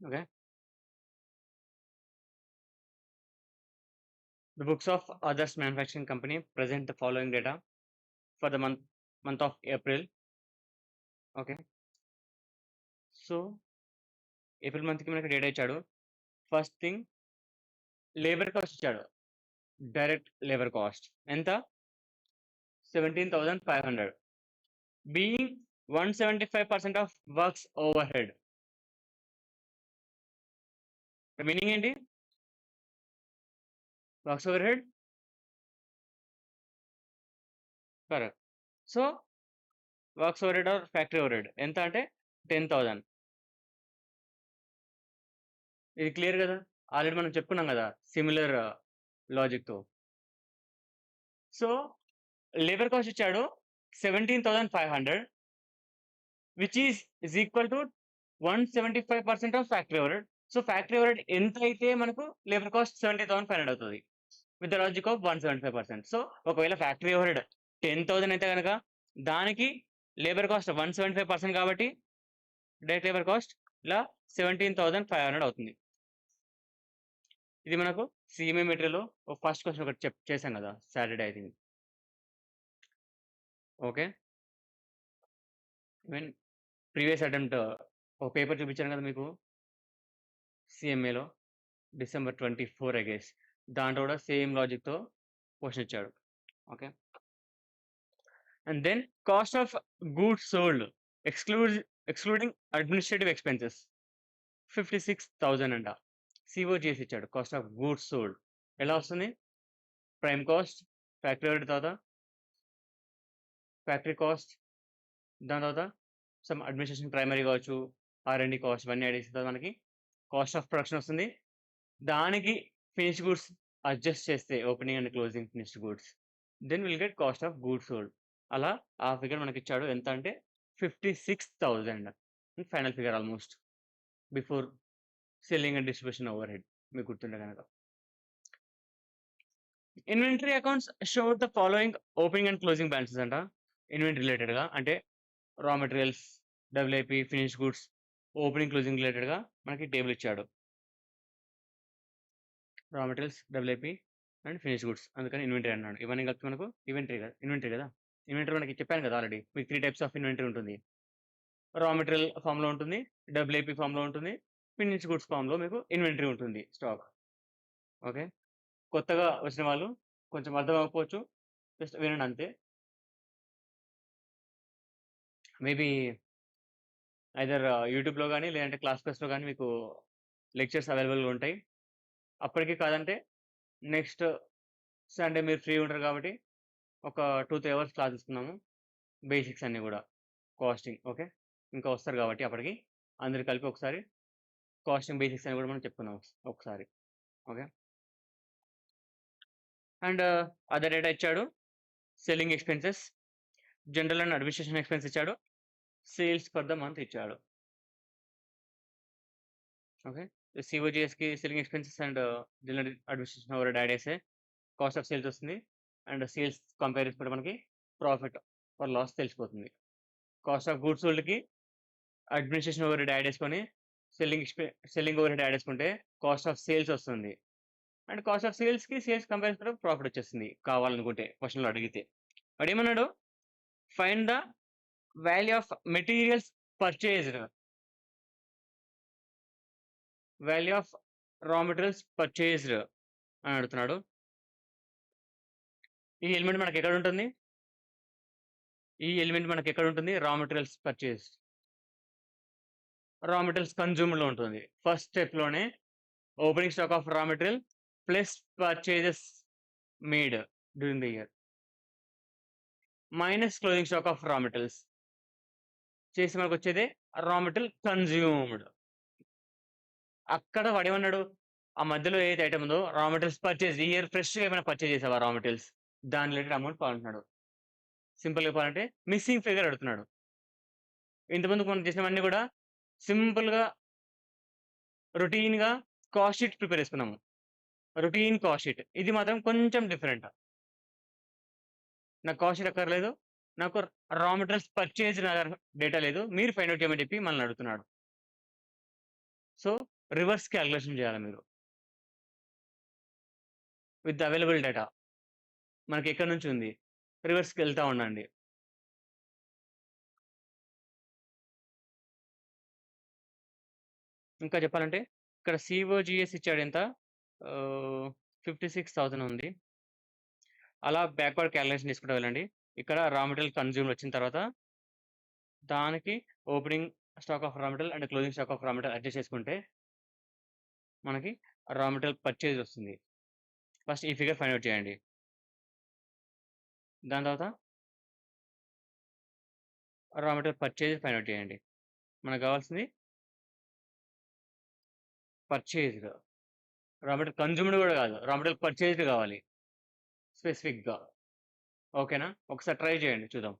Okay. The books of others manufacturing company present the following data for the month of April. Okay. So April మంత్కి మనకి data ఇచ్చాడు. First thing labour cost ఇచ్చాడు. Direct labour cost ఎంత? 17,500. Being 175% of works overhead. Meaning ఏంటి? Works overhead correct. So works overhead are factory overhead ఎంత అంటే 10,000. ఇది clear కదా? ఆల్రెడీ మనం చెప్పుకున్నాం కదా సిమిలర్ లాజిక్తో. సో లేబర్ కాస్ట్ ఇచ్చాడు 17,500 which is equal to 175% of factory overhead. So factory overhead ఎంత అయితే మనకు లేబర్ కాస్ట్ 17,500 అవుతుంది with the logic of 175%. So ఒకవేళ ఫ్యాక్టరీ ఓవర్హెడ్ 10,000 అయితే కనుక దానికి లేబర్ కాస్ట్ 175% కాబట్టి డైరెక్ట్ లేబర్ కాస్ట్ ఇలా 17,500 అవుతుంది. ఇది మనకు సిఎంఏ మెటీరియల్లో ఫస్ట్ క్వశ్చన్ ఒకటి చేశాం కదా Saturday I think. Okay. Even previous attempt ఒక పేపర్ చూపించాను కదా మీకు సిఎంఏలో December 24 అగేస్. దాంట్లో కూడా సేమ్ లాజిక్తో క్వశ్చన్ ఇచ్చాడు. Okay. And then cost of goods sold excluding administrative expenses 56,000 అంట. సిఓజిఎస్ ఇచ్చాడు. కాస్ట్ ఆఫ్ గూడ్స్ సోల్డ్ ఎలా వస్తుంది? ప్రైమ్ కాస్ట్, ఫ్యాక్టరీ ఓవర్హెడ్, తర్వాత ఫ్యాక్టరీ కాస్ట్, దాని తర్వాత సమ్ అడ్మినిస్ట్రేషన్ ప్రైమరీ కావచ్చు, R&D కాస్ట్, ఇవన్నీ యాడ్ చేసిన తర్వాత మనకి కాస్ట్ ఆఫ్ ప్రొడక్షన్ వస్తుంది. దానికి ఫినిష్ గూడ్స్ అడ్జస్ట్ చేస్తే opening and closing finished goods, then will get cost of goods sold. అలా ఆ ఫిగర్ మనకి ఇచ్చాడు. ఎంత అంటే 56,000 final figure almost before selling and distribution over head. మీకు గుర్తుండే కనుక inventory accounts show the following opening and closing balances అంట. ఇన్వెంటరీ రిలేటెడ్గా అంటే raw materials, WIP, finish goods, opening closing రిలేటెడ్గా మనకి టేబుల్ ఇచ్చాడు. Raw materials, WIP and finish goods, అందుకని ఇన్వెంటరీ అన్నాడు. ఇవన్నీ కలిపి మనకు ఇన్వెంటరీ కదా. ఇన్వెంటరీ మనకి చెప్పాను కదా ఆల్రెడీ, మీకు 3 టైప్స్ ఆఫ్ ఇన్వెంటరీ ఉంటుంది. రా మెటీరియల్ ఫామ్లో ఉంటుంది, డబ్ల్యూఐపి ఫామ్లో ఉంటుంది, ఫినిష్ గూడ్స్ ఫామ్లో మీకు ఇన్వెంటరీ ఉంటుంది, స్టాక్. ఓకే. కొత్తగా వచ్చిన వాళ్ళు కొంచెం అర్థం అవ్వకపోవచ్చు, జస్ట్ వినండి అంతే. మేబీ ఐదర్ యూట్యూబ్లో కానీ లేదంటే క్లాస్ ప్లస్లో కానీ మీకు లెక్చర్స్ అవైలబుల్గా ఉంటాయి. అప్పటికి కాదంటే నెక్స్ట్ సండే మీరు ఫ్రీ ఉంటారు కాబట్టి ఒక 2-3 అవర్స్ క్లాస్ ఇస్తున్నాము, బేసిక్స్ అన్నీ కూడా, కాస్టింగ్. ఓకే. ఇంకా వస్తారు కాబట్టి అప్పటికి అందరు కలిపి ఒకసారి కాస్టింగ్ బేసిక్స్ అని కూడా మనం చెప్పుకున్నాం ఒకసారి. ఓకే. అండ్ అదర్ డేటా ఇచ్చాడు. Selling expenses, general and administration expense ఇచ్చాడు, సేల్స్ ఫర్ ద మంత్ ఇచ్చాడు. ఓకే. సిఓజిఎస్కి selling expenses and general administration over add చేస్తే కాస్ట్ ఆఫ్ సేల్స్ వస్తుంది. అండ్ సేల్స్ కంపేర్ చేసుకుంటే మనకి ప్రాఫిట్ ఆర్ లాస్ తెలిసిపోతుంది. Cost of goods సోల్డ్కి అడ్మినిస్ట్రేషన్ ఓవర్ హెడ్ యాడ్ చేసుకొని సెల్లింగ్ ఓవర్ హెడ్ యాడ్ చేసుకుంటే కాస్ట్ ఆఫ్ సేల్స్ వస్తుంది. అండ్ కాస్ట్ ఆఫ్ సేల్స్కి సేల్స్ కంపేర్ చేసుకుంటే ప్రాఫిట్ వచ్చేస్తుంది కావాలనుకుంటే క్వశ్చన్లో అడిగితే. వాడు ఏమన్నాడు? Find the value of materials purchased, value of raw materials purchased అని అడుగుతున్నాడు. ఈ ఎలిమెంట్ మనకి ఎక్కడ ఉంటుంది? Raw materials purchase, raw materials కన్జ్యూమ్లో ఉంటుంది. ఫస్ట్ స్టెప్లోనే opening stock of raw material plus purchases made during the year minus closing stock of raw materials చేసి మనకు వచ్చేదే రా మెటీరియల్ కన్జ్యూమ్డ్. అక్కడ వాడేమన్నాడు? ఆ మధ్యలో ఏదైతే ఐటమ్ ఉందో రా మెటీరియల్స్ పర్చేజ్, ఈ ఇయర్ ఫ్రెష్గా ఏమైనా పర్చేజ్ చేసావా రా మెటీరియల్స్, దాని రిలేటెడ్ అమౌంట్ కావాలంటున్నాడు. సింపుల్గా చెప్పాలంటే మిస్సింగ్ ఫిగర్ అడుగుతున్నాడు. ఇంతకుముందు మనం చేసినవన్నీ కూడా సింపుల్గా రొటీన్గా కాస్ట్ షీట్ ప్రిపేర్ చేసుకున్నాము, రొటీన్ కాస్ట్ షీట్. ఇది మాత్రం కొంచెం డిఫరెంట్. నాకు కాస్ట్ షీట్ అక్కర్లేదు, నాకు రా మెటీరియల్స్ పర్చేజ్ డేటా లేదు, మీరు ఫైండ్ అవుట్ చేయమని చెప్పి మనల్ని అడుగుతున్నాడు. సో, రివర్స్ క్యాలిక్యులేషన్ చేయాలి మీరు. With the available data. మనకెక్కడి నుంచి ఉంది. రివర్స్‌కెళ్తా ఉండండి. ఇంకా చెప్పాలంటే ఇక్కడ సీఓజీఎస్ ఇచ్చాడెంత? 56,000 ఉంది. అలా బ్యాక్వర్డ్ క్యాలిక్యులేషన్ చేసుకుంటూ వెళ్ళండి. ఇక్కడ రా మెటీరియల్ కన్జ్యూమ్డ్ వచ్చిన తర్వాత దానికి opening stock of raw material and closing stock of raw material adjust చేసుకుంటే మనకి రా మెటీరియల్ పర్చేజ్ వస్తుంది. ఫస్ట్ ఈ ఫిగర్ ఫైండ్ ఔట్ చేయండి. దాని తర్వాత రా మెటీరియల్ పర్చేజ్ ఫైండ్ ఔట్ చేయండి. మనకు కావాల్సింది పర్చేజ్డ్. రా మెటీరియల్ కన్జ్యూమ్డ్ కూడా కాదు. రా మెటీరియల్ పర్చేజ్డ్ కావాలి స్పెసిఫిక్‌గా. ఓకేనా? ఒకసారి ట్రై చేయండి చూద్దాం.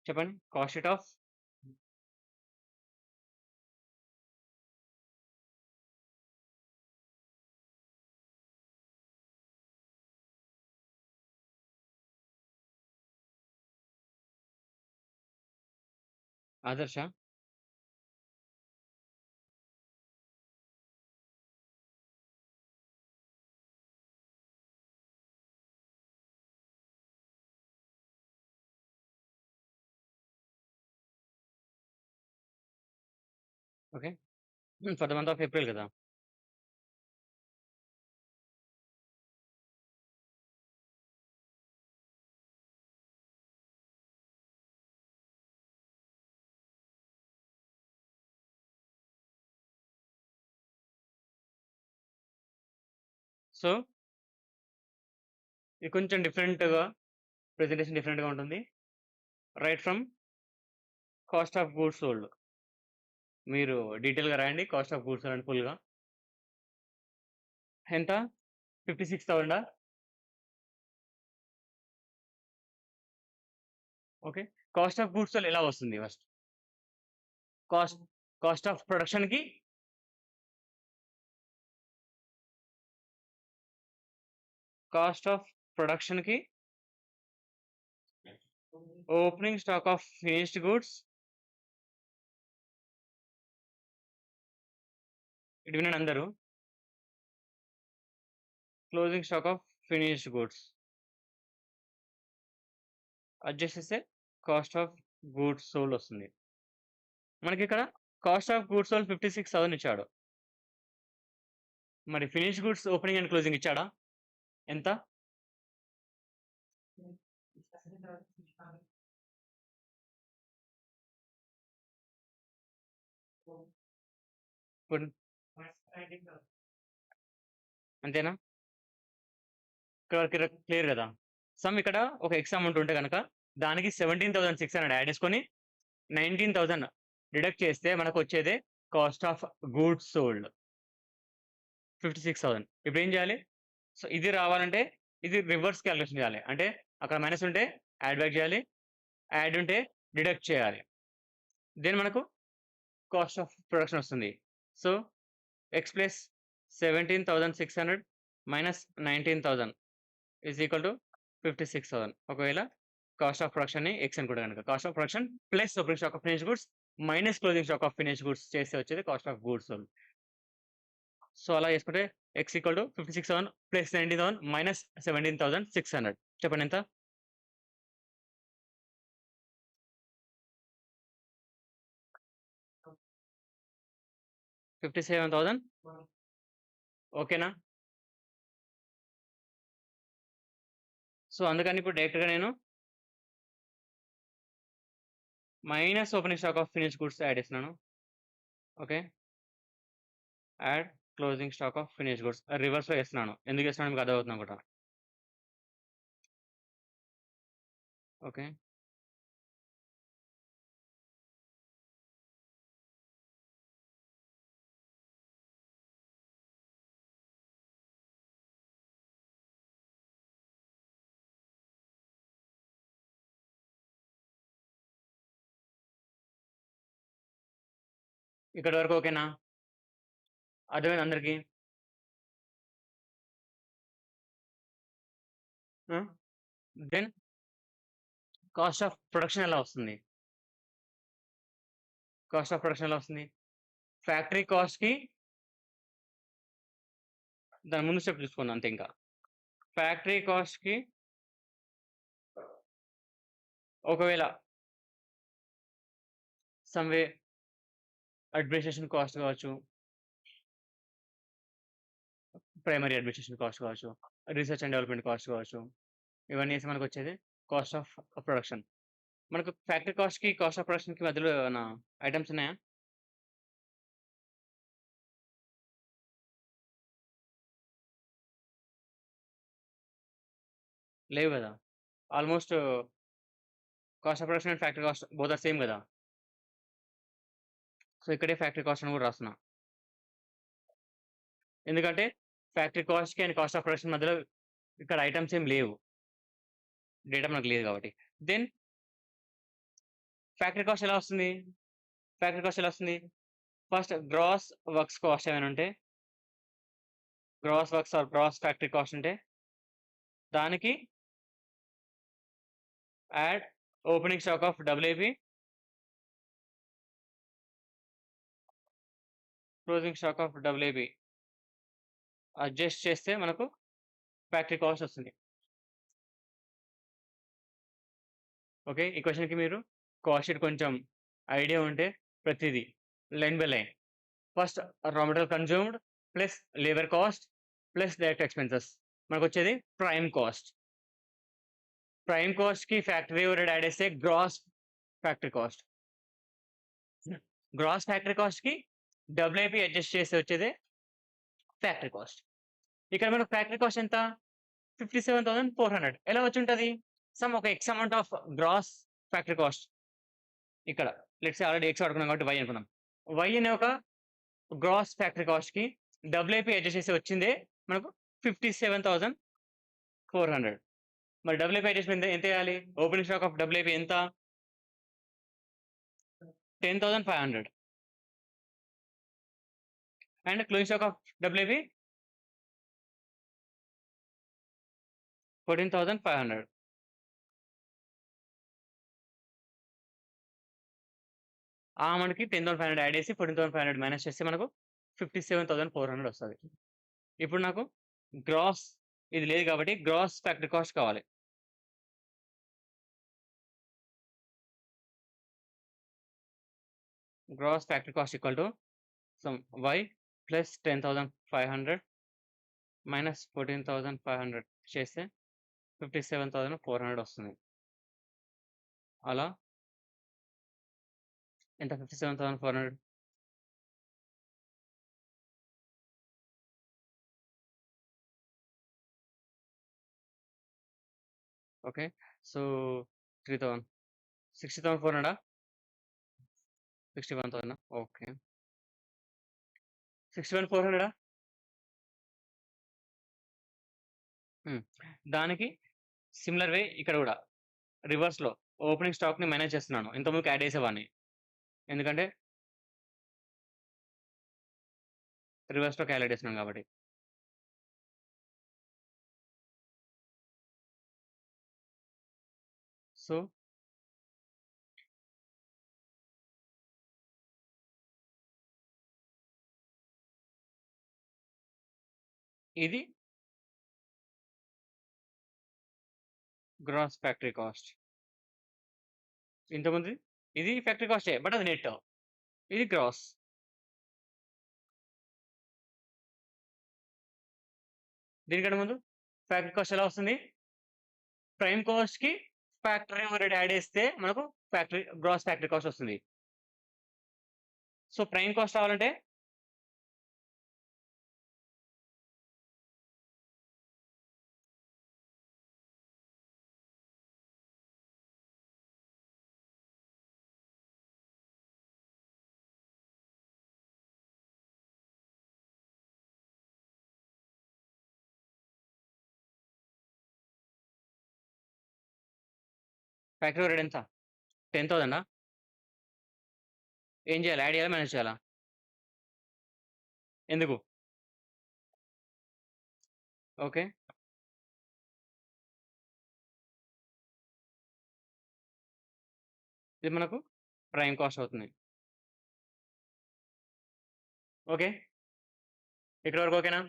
చెప్పండి. కాస్ట్ షీట్ ఆఫ్ ఆదర్శ? Okay. For the month of April కదా! సో, ఇది కొంచెం డిఫరెంట్‌గా ప్రెజెంటేషన్ డిఫరెంట్‌గా ఉంటుంది. Right from cost of goods sold. మీరు డీటెయిల్‌గా రాయండి. కాస్ట్ ఆఫ్ గూడ్స్ సోల్డ్ అని ఫుల్‌గా. ఎంత? 56,000 okay. Cost of goods sold ఎలా వస్తుంది ఫస్ట్? కాస్ట్ కాస్ట్ ఆఫ్ ప్రొడక్షన్‌కి కాస్ట్ ఆఫ్ ప్రొడక్షన్‌కి opening stock of finished goods ఇటు వినండి అందరూ. Closing stock of finished goods. Adjust చేస్తే కాస్ట్ ఆఫ్ గూడ్స్ సోల్డ్ వస్తుంది. మనకిక్కడ కాస్ట్ ఆఫ్ గూడ్స్ సోల్డ్ 56,000 ఇచ్చాడు. మరి finished goods opening and closing ఇచ్చాడా? ఎంత? ఇప్పుడు అంతేనా? ఇక్కడ వరకు క్లియర్ కదా? సమ్ ఇక్కడ ఒక ఎక్స్ అమౌంట్ ఉంటే గనక దానికి 17,600 యాడ్ చేసుకొని 19,000 డిడక్ట్ చేస్తే మనకు వచ్చేదే కాస్ట్ ఆఫ్ గూడ్స్ సోల్డ్ 56,000. ఇప్పుడు ఏం చేయాలి? సో ఇది రావాలంటే ఇది రివర్స్ క్యాలిక్యులేషన్ చేయాలి. అంటే అక్కడ మైనస్ ఉంటే యాడ్ బ్యాక్ చేయాలి. యాడ్ ఉంటే డిడక్ట్ చేయాలి. దెన్ మనకు కాస్ట్ ఆఫ్ ప్రొడక్షన్ వస్తుంది. So X plus 17,600 minus 19,000 is equal to 56,000. ఒకవేళ కాస్ట్ ఆఫ్ ప్రొడక్షన్ ని ఎక్స్ అనుకుంటే కనుక cost of production plus opening stock of finished goods minus closing stock of finished goods చేస్తే వచ్చేది cost of goods sold. So అలా చేసుకుంటే X equal to 56,000 plus 19,000 minus 17,600. చెప్పండి ఎంత? 57,000 ఓకేనా? సో అందుకని ఇప్పుడు డైరెక్ట్‌గా నేను minus opening stock of finished goods add చేస్తున్నాను. Okay. Add closing stock of finished goods రివర్స్‌లో చేస్తున్నాను. ఎందుకు చేస్తున్నానో మీకు అర్థమవుతుంది అనుకుంటా. ఓకే. ఇక్కడి వరకు ఓకేనా? అర్థమైందా అందరికి? దెన్ కాస్ట్ ఆఫ్ ప్రొడక్షన్ ఎలా వస్తుంది? కాస్ట్ ఆఫ్ ప్రొడక్షన్ ఎలా వస్తుంది? ఫ్యాక్టరీ కాస్ట్‌కి దాని ముందు స్టెప్ చూసుకోండి అంతే ఇంకా. ఫ్యాక్టరీ కాస్ట్‌కి ఒకవేళ సమ్ వే అడ్మినిస్ట్రేషన్ కాస్ట్ కావచ్చు, ప్రైమరీ అడ్మినిస్ట్రేషన్ కాస్ట్ కావచ్చు, రీసెర్చ్ అండ్ డెవలప్మెంట్ కాస్ట్ కావచ్చు. ఇవన్నీ వేసి మనకొచ్చేది కాస్ట్ ఆఫ్ ప్రొడక్షన్. మనకు ఫ్యాక్టరీ కాస్ట్‌కి, కాస్ట్ ఆఫ్ ప్రొడక్షన్‌కి మధ్యలో ఏమన్నా ఐటెమ్స్ ఉన్నాయా? లేవు గదా! Almost cost of production and factory cost both are same గదా! సో, ఇక్కడే ఫ్యాక్టరీ కాస్ట్ అని కూడా రాస్తున్నా. ఎందుకంటే ఫ్యాక్టరీ కాస్ట్‌కి అండ్ కాస్ట్ ఆఫ్ ప్రొడక్షన్ మధ్యలో ఇక్కడ ఐటెమ్స్ ఏం లేవు. డేటా మనకు లేదు కాబట్టి. దెన్ ఫ్యాక్టరీ కాస్ట్ ఎలా వస్తుంది? ఫ్యాక్టరీ కాస్ట్ ఎలా వస్తుంది? ఫస్ట్ గ్రాస్ వర్క్స్ కాస్ట్ ఏమైనా ఉంటే, gross works or gross factory cost ఉంటే దానికి add opening stock of WIP, closing stock of WIP adjust చేస్తే మనకు ఫ్యాక్టరీ కాస్ట్ వస్తుంది. ఓకే. ఈ క్వెషన్‌కి మీరు కాస్ట్ షీట్ కొంచెం ఐడియా ఉంటే ప్రతిదీ line by line. First raw material consumed plus labour cost plus direct expenses మనకొచ్చేది ప్రైమ్ కాస్ట్. ప్రైమ్ కాస్ట్‌కి ఫ్యాక్టరీ ఓవర్‌హెడ్ యాడ్ చేస్తే gross factory cost. Gross factory కాస్ట్‌కి డబ్ల్యూఐపీ అడ్జస్ట్ చేస్తే వచ్చేదే ఫ్యాక్టరీ కాస్ట్. ఇక్కడ మనకు ఫ్యాక్టరీ కాస్ట్ ఎంత? 57,400 ఎలా వచ్చుంటది? సమ్ ఒక X amount of gross factory cost. ఇక్కడ లెట్స్ సే ఆల్రెడీ ఎక్స్ వాడుకున్నాం కాబట్టి వై అనుకున్నాం. వై అనే ఒక గ్రాస్ ఫ్యాక్టరీ కాస్ట్‌కి డబ్ల్యూఐపీ అడ్జస్ట్ చేసి వచ్చిందే మనకు 57,400. మరి డబ్ల్యూఐపీ అడ్జస్ట్‌మెంట్ ఎంత ఎయాలి? ఓపెనింగ్ స్టాక్ ఆఫ్ డబ్ల్యూఐపీ ఎంత? 10,500 అండ్ క్లోజింగ్ స్టాక్ ఆఫ్ డబ్ల్యూఐపీ 14,500. ఆ అమౌంట్‌కి 10,500 యాడ్ చేసి 14,500 మైనస్ చేస్తే మనకు 57,400 వస్తది. ఇప్పుడు నాకు గ్రాస్ ఇది లేదు కాబట్టి గ్రాస్ ఫ్యాక్టరీ కాస్ట్ కావాలి. Gross factory cost equal to sum Y plus 10,500 minus 14,500 చేస్తే 57,400 వస్తుంది. అలా ఎంత 57,400? ఓకే. So 3,000 60,400 61,000 okay. 61,400 దానికి సిమిలర్ వే ఇక్కడ కూడా రివర్స్‌లో ఓపెనింగ్ స్టాక్‌ని మేనేజ్ చేస్తున్నాను. ఇంతకుముందుకు యాడ్ చేసేవాడిని. ఎందుకంటే రివర్స్‌లో కాలిక్యులేట్ చేస్తున్నాం కాబట్టి. సో ఇది గ్రాస్ ఫ్యాక్టరీ కాస్ట్. ఇంతకుముందు ఇది ఫ్యాక్టరీ కాస్టే బట్ అది నెట్. ఇది గ్రాస్. దీనికంటే ముందు ఫ్యాక్టరీ కాస్ట్ ఎలా వస్తుంది? ప్రైమ్ కాస్ట్‌కి ఫ్యాక్టరీ ఓవర్‌హెడ్ యాడ్ చేస్తే మనకు గ్రాస్ ఫ్యాక్టరీ కాస్ట్ వస్తుంది. సో ప్రైమ్ కాస్ట్ రావాలంటే ఫ్యాక్టరీ ఓవర్‌హెడ్ ఎంత? 10,000 ఏం చేయాలి? యాడ్ చేయాలా? మైనస్ చేయాలా? ఎందుకు? ఓకే. ఇది మనకు ప్రైమ్ కాస్ట్ అవుతుంది. ఓకే. ఇక్కడి వరకు ఓకేనా?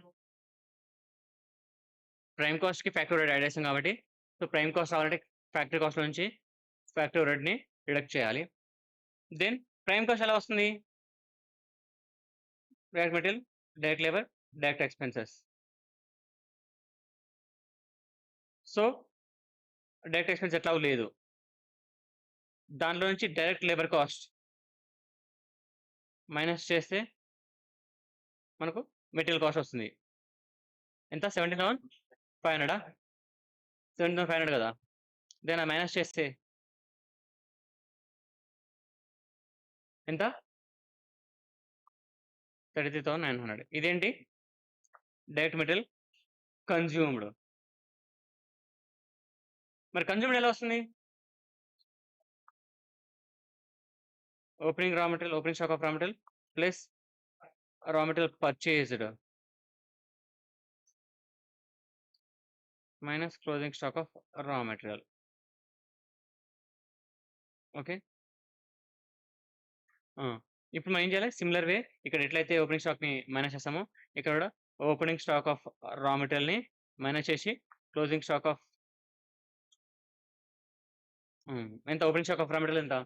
ప్రైమ్ కాస్ట్‌కి ఫ్యాక్టరీ ఓవర్‌హెడ్ యాడ్ చేసాం కాబట్టి, సో, ప్రైమ్ కాస్ట్ రావాలంటే ఫ్యాక్టరీ కాస్ట్‌లో నుంచి ఫ్యాక్టరీ ఓవర్‌హెడ్‌ని డిడక్ట్ చేయాలి. దెన్ ప్రైమ్ కాస్ట్ ఎలా వస్తుంది? Direct material, direct labour, direct expenses. So, direct expense ఎట్లాగో లేదు. దానిలో నుంచి డైరెక్ట్ లేబర్ కాస్ట్ మైనస్ చేస్తే మనకు మెటీరియల్ కాస్ట్ వస్తుంది. ఎంత? 17,500 17,500 కదా! దెన్ ఆ మైనస్ చేస్తే ఎంత? 33,900. ఇదేంటి? Direct material consumed. మరి కన్జ్యూమ్డ్ ఎలా వస్తుంది? Opening stock of raw material plus రా material purchased minus closing stock of raw material. Okay. ఆ! ఇప్పుడు మనం ఏం చేయాలి? సిమిలర్ వే ఇక్కడ ఎట్లయితే ఓపెనింగ్ స్టాక్‌ని మైనస్ చేసామో, ఇక్కడ కూడా ఓపెనింగ్ స్టాక్ ఆఫ్ రా మెటీరియల్‌ని మైనస్ చేసి క్లోజింగ్ స్టాక్ ఆఫ్ ఎంత? Opening stock of raw material ఎంత?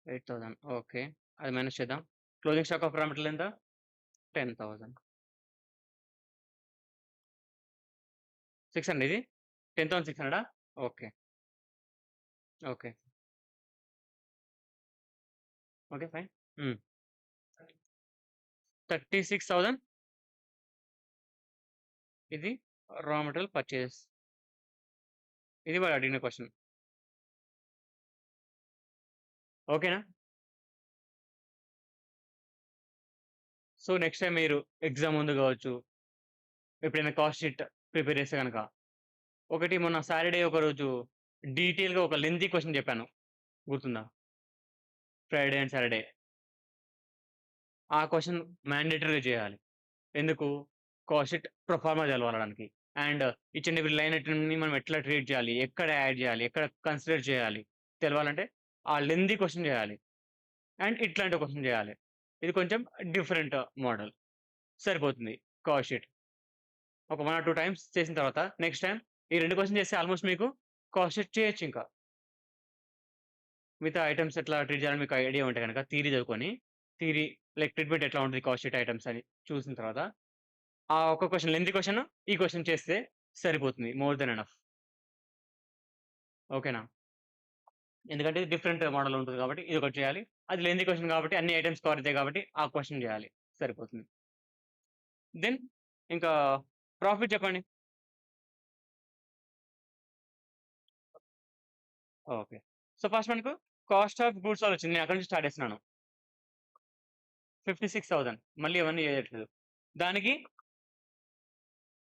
8,000. ఓకే. అది మైనస్ చేద్దాం. Closing stock of raw material ఎంత? 10,000. 600 ఇది? 10,600 ఓకే. ఓకే. ఓకే. ఫైన్. 36,000 ఇది రా మెటీరియల్ పర్చేజ్. ఇది వాడు అడిగిన క్వెషన్. ఓకేనా? సో, నెక్స్ట్ టైమ్ మీరు ఎగ్జామ్ ముందు కావచ్చు, ఎప్పుడైనా కాస్ట్ షీట్ ప్రిపేర్ చేస్తే గనక, ఒకటి మొన్న సాటర్‌డే ఒకరోజు డీటెయిల్‌గా ఒక లెంథీ క్వెషన్ చెప్పాను. గుర్తుందా? Friday and Saturday. ఆ క్వెషన్ మ్యాండేటరీగా చేయాలి. ఎందుకు? కాస్ట్ షీట్ ప్రొఫార్మా తెలవడానికి. And each and every line ఐటెమ్‌ని మనం ఎట్లా ట్రీట్ చేయాలి? ఎక్కడ యాడ్ చేయాలి? ఎక్కడ కన్సిడర్ చేయాలి? తెలవాలంటే ఆ లెంథీ క్వెషన్ చేయాలి. అండ్ ఇట్లాంటి క్వెషన్ చేయాలి. ఇది కొంచెం డిఫరెంట్ మోడల్. సరిపోతుంది కాస్ట్ షీట్. ఒక 1 ఆర్ 2 టైమ్స్ చేసిన తర్వాత నెక్స్ట్ టైమ్ ఈ 2 క్వెషన్ చేస్తే ఆల్‌మోస్ట్ మీకు కాస్ట్ షీట్ చేయొచ్చింకా. మిగతా ఐటెమ్స్ ఎట్లా ట్రీట్ చేయాలని మీకు ఐడియా ఉంటే గనక థియరీ చదువుకొని, థియరీ లైక్ ట్రీట్‌మెంట్ ఎట్లా ఉంటది కాస్ట్ షీట్ ఐటెమ్స్ అని చూసిన తర్వాత, ఆ ఒక్క క్వెషన్ లెంథీ క్వెషన్, ఈ క్వెషన్ చేస్తే సరిపోతుంది. More than enough. ఓకేనా? ఎందుకంటే ఇది డిఫరెంట్ మోడల్ ఉంటది కాబట్టి ఇదొకటి చేయాలి. అది లెంథీ క్వెషన్ కాబట్టి అన్ని ఐటెమ్స్ కవర్ అయితాయి కాబట్టి ఆ క్వెషన్ చేయాలి. సరిపోతుంది. దెన్ ఇంకా ప్రాఫిట్ చెప్పండి. ఓకే. సో, ఫస్ట్ మనకు కాస్ట్ ఆఫ్ గూడ్స్ సోల్డ్ వచ్చింది. నేను అక్కడి నుంచి స్టార్ట్ చేస్తున్నాను. 56,000 మళ్ళీ అవన్నీ చేయట్లేదు. దానికి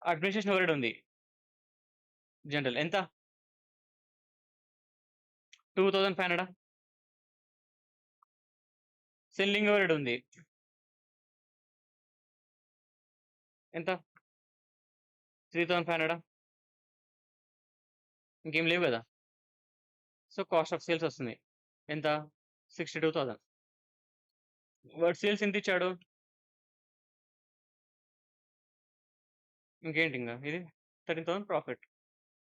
అడ్మినిస్ట్రేషన్ ఓవర్‌హెడ్ ఉంది. జనరల్ ఎంత? 2,500 సెల్లింగ్ ఓవర్‌హెడ్ ఉంది. ఎంత? 3,500 ఇంకేం లేవు గదా! సో, కాస్ట్ ఆఫ్ సేల్స్ వస్తుంది. ఎంత? 62,000 వాడు సేల్స్ ఎంత ఇచ్చాడు? ఇంకేంటి ఇది 13,000 ప్రాఫిట్.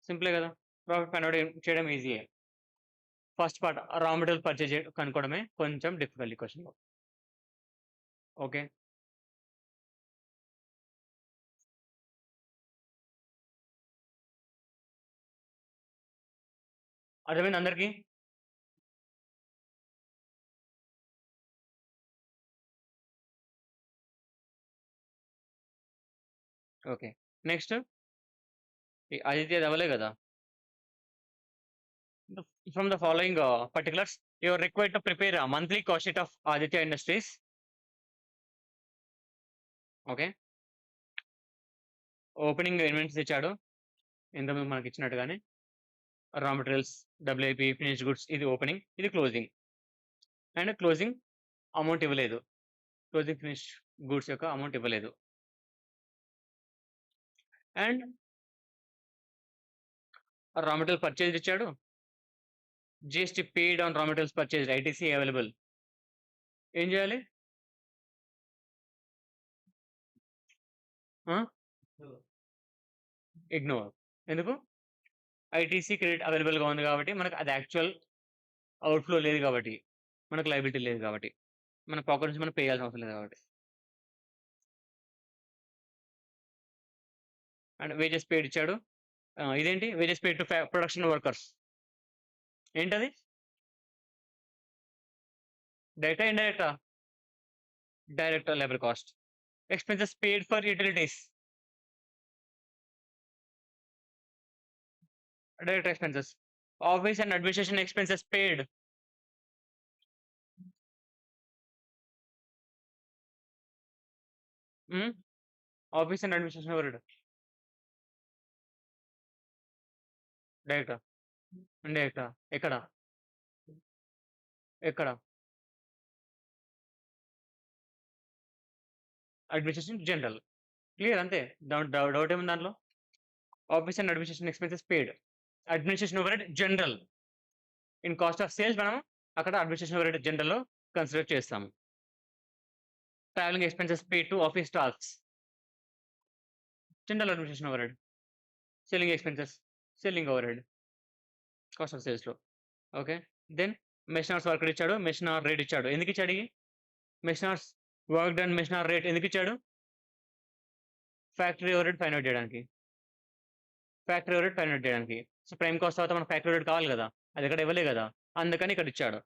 సింపులే గదా! ప్రాఫిట్ ఫైండ్ ఔట్ చేయడం ఈజీయే. First part raw material purchase కనుక్కోవడమే కొంచెం డిఫికల్ట్ ఈ క్వెషన్‌లో. ఓకే. అర్థమైందా అందరికి? ఓకే. నెక్స్ట్ ఈ ఆదిత్యది అవ్వలే గదా! From the following particulars you are required to prepare a monthly cost sheet of Aditya Industries. Okay. Opening inventories ఇచ్చాడు. ఇంతకుముందు మనకిచ్చినట్టుగానే. Raw materials, WIP, finished goods ఇది ఓపెనింగ్. ఇది క్లోజింగ్. అండ్ క్లోజింగ్ అమౌంట్ ఇవ్వలేదు. క్లోజింగ్ ఫినిష్ గూడ్స్ యొక్క amount ఇవ్వలేదు. And raw material purchased ఇచ్చాడు. GST paid on raw materials purchased, ITC available. ఏం చేయాలి? ఇగ్నోర్. ఎందుకు? ఐటీసీ క్రెడిట్ అవైలబుల్గా ఉంది కాబట్టి మనకు అది యాక్చువల్ అవుట్‌ఫ్లో లేదు కాబట్టి. మనకు లయబిలిటీ లేదు కాబట్టి. మన పాకెట్ నుంచి మనం పే చేయాల్సిన అవసరం లేదు కాబట్టి. అండ్ వేజెస్ పెయిడ్ ఇచ్చాడు. ఇదేంటి? Wages paid to production workers. ఏంటది? డైరెక్టా? ఇండైరెక్టా? Direct labour cost. Expenses paid for utilities. Direct expenses. Office and administration expenses paid. Hmm. Office and administration overhead. డైరెక్టా? ఇండైరెక్టా? ఎక్కడ? ఎక్కడ? Administration general. క్లియర్ అంతే. డౌట్ ఏముంది దాంట్లో? Office and administration expenses paid. Administration overhead general. In cost of sales మనం అక్కడ administration overhead జనరల్‌లో కన్సిడర్ చేస్తాము. Travelling expenses paid to office tasks. General administration overhead. Selling expenses. Selling overhead. Cost of సేల్స్‌లో. Okay. Then machine hours worked ఇచ్చాడు. Machine hour rate ఇచ్చాడు. ఎందుకు ఇచ్చాడు ఇయి? Machine hours work done machine hour rate ఎందుకు ఇచ్చాడు? Factory overhead find out చేయడానికి. Factory overhead find out చేయడానికి. సో, ప్రైమ్ కాస్ట్ తర్వాత మనకు ఫ్యాక్టరీ ఓవర్‌హెడ్ కావాలి గదా! అది ఎక్కడ ఇవ్వలే గదా! అందుకని ఇక్కడ ఇచ్చాడు.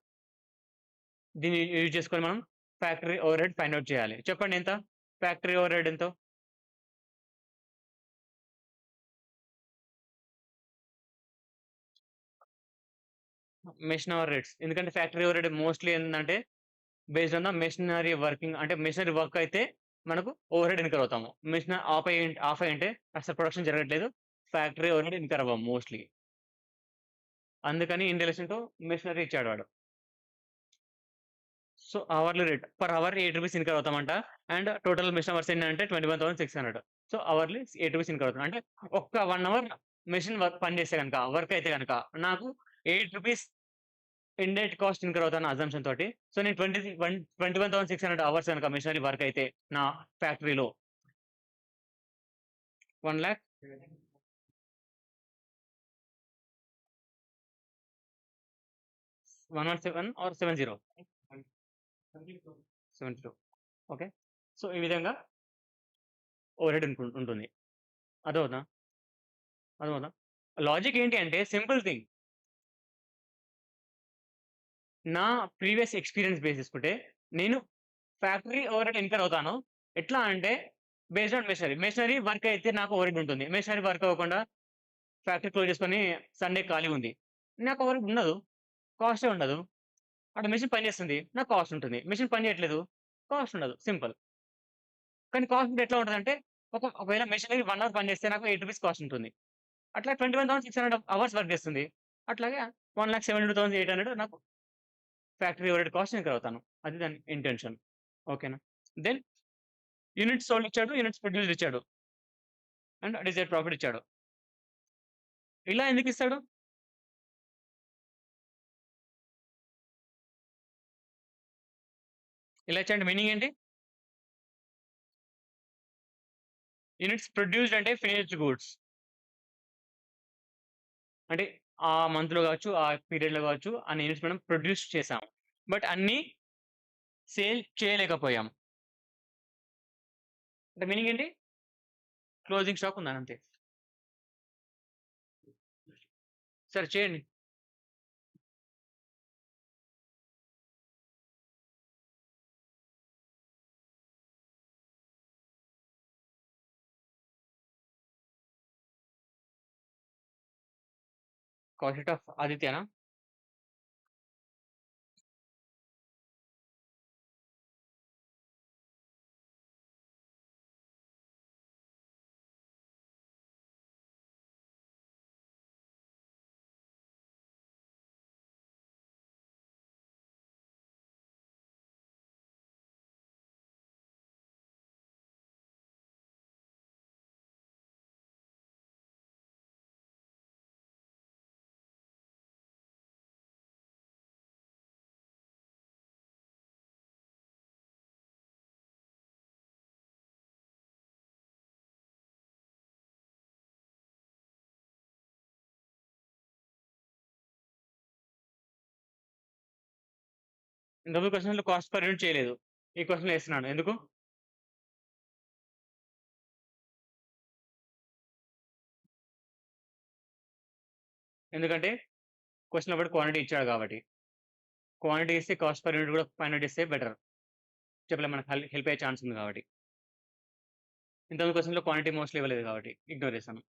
దీన్ని యూజ్ చేసుకొని మనం ఫ్యాక్టరీ ఓవర్‌హెడ్ ఫైండ్ ఔట్ చేయాలి. చెప్పండి ఎంత? ఫ్యాక్టరీ ఓవర్‌హెడ్ ఎంతో? Machine hour rates. ఎందుకంటే ఫ్యాక్టరీ ఓవర్‌హెడ్ మోస్ట్‌లీ ఏందంటే based on the machinery working అంటే మెషినరీ వర్క్ అయితే మనకు ఓవర్‌హెడ్ ఇన్కర్ అవుతాము. మెషిన్ ఆఫ్ అయ్యుంటే అసలు ప్రొడక్షన్ జరగట్లేదు. ఫ్యాక్టరీ ఓవర్‌హెడ్ ఇన్కర్ అవ్వము మోస్ట్‌లీ. అందుకని ఇన్ రిలేషన్ టు మెషినరీ ఇచ్చాడు వాడు. So, hourly rate per hour రూ. 8 ఇన్కర్ అవుతామంట. అండ్ టోటల్ మెషిన్ అవర్స్ ఎన్నంటే 21,600. సో, అవర్లీ రూ. 8 ఇన్కర్ అవుతుంది. అంటే ఒక్క 1 అవర్ మెషిన్ వర్క్ పని చేస్తే గనక, వర్క్ అయితే గనక నాకు రూ. 8 ఇండైరెక్ట్ కాస్ట్ ఇన్కర్ అవుతాను అజంప్షన్ తోటి. సో, నేను 21,600 అవర్స్ గనక మెషినరీ వర్క్ అయితే నా ఫ్యాక్టరీలో 1,00,000 117 ఆర్ 70? 72. ఓకే. సో, ఈ విధంగా ఓవర్‌హెడ్ ఉంటుంది. అర్థమవుతుందా? అర్థమవుతుందా? లాజిక్ ఏంటి అంటే సింపుల్ థింగ్. నా ప్రీవియస్ ఎక్స్‌పీరియన్స్ బేస్ చేసుకుంటే నేను ఫ్యాక్టరీ ఓవర్‌హెడ్ ఇన్కర్ అవుతాను. ఎట్లా అంటే based on machinery. Machinery work అయితే నాకు ఓవర్‌హెడ్ ఉంటుంది. మెషినరీ వర్క్ అవ్వకుండా ఫ్యాక్టరీ క్లోజ్ చేసుకొని సండే ఖాళీగా ఉంది. నాకు ఓవర్‌హెడ్ ఉండదు. కాస్టే ఉండదు. అక్కడ మెషిన్ పని చేస్తుంది. నాకు కాస్ట్ ఉంటుంది. మెషిన్ పని చేయట్లేదు. కాస్ట్ ఉండదు. సింపుల్. కానీ కాస్ట్ అంటే ఎట్లా ఉంటదంటే ఒకవేళ మెషినరీ 1 అవర్ పని చేస్తే నాకు రూ. 8 కాస్ట్ ఉంటుంది. అట్లా 21,600 అవర్స్ వర్క్ చేస్తుంది. అట్లాగే 1,72,800 నాకు ఫ్యాక్టరీ ఓవర్‌హెడ్ కాస్ట్ ఇన్కర్ అవుతాను. అది దాని ఇంటెన్షన్. ఓకేనా? దెన్ యూనిట్స్ సోల్డ్ ఇచ్చాడు. యూనిట్స్ ప్రొడ్యూస్డ్ ఇచ్చాడు. అండ్ డిజైర్డ్ ప్రాఫిట్ ఇచ్చాడు. ఇలా ఎందుకిస్తాడు? ఇలా ఇచ్చాడంటే మీనింగ్ ఏంటి? యూనిట్స్ ప్రొడ్యూస్డ్ అంటే ఫినిష్డ్ గూడ్స్. అంటే ఆ మంత్‌లో గావచ్చు, ఆ పీరియడ్‌లో గావచ్చు అన్ని యూనిట్స్ మనం ప్రొడ్యూస్ చేసాం. బట్ అన్నీ సేల్ చేయలేకపోయాం. అంటే మీనింగ్ ఏంటి? క్లోజింగ్ స్టాక్ ఉందని అంతే. సరే చేయండి. కాస్ట్ షీట్ ఆఫ్ ఆదిత్యనా? ఇంతకుముందు క్వశ్చన్‌లో కాస్ట్ పర్ యూనిట్ చేయలేదు. ఈ క్వశ్చన్‌లో ఏస్తున్నాను. ఎందుకు? ఎందుకంటే క్వశ్చన్‌లో కూడా క్వాంటిటీ ఇచ్చాడు కాబట్టి. క్వాంటిటీ ఇస్తే కాస్ట్ పర్ యూనిట్ కూడా ఫైండ్ ఔట్ చేస్తే బెటర్. చెప్పలే మనకు హెల్ప్ అయ్యే ఛాన్స్ ఉంది కాబట్టి. ఇంతకుముందు క్వశ్చన్‌లో క్వాంటిటీ మోస్ట్‌లీ ఇవ్వలేదు కాబట్టి ఇగ్నోర్ చేశాను.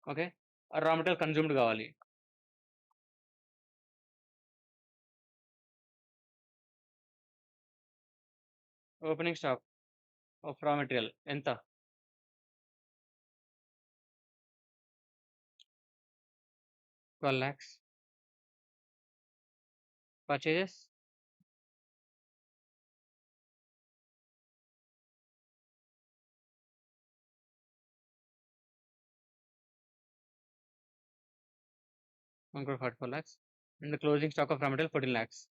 ఓకే. రా మెటీరియల్ కన్జ్యూమ్డ్ కావాలి. Opening stock of raw material ఎంత? 12 lakhs. Purchases? One crore 44 lakhs. And the closing stock of raw material 14 lakhs.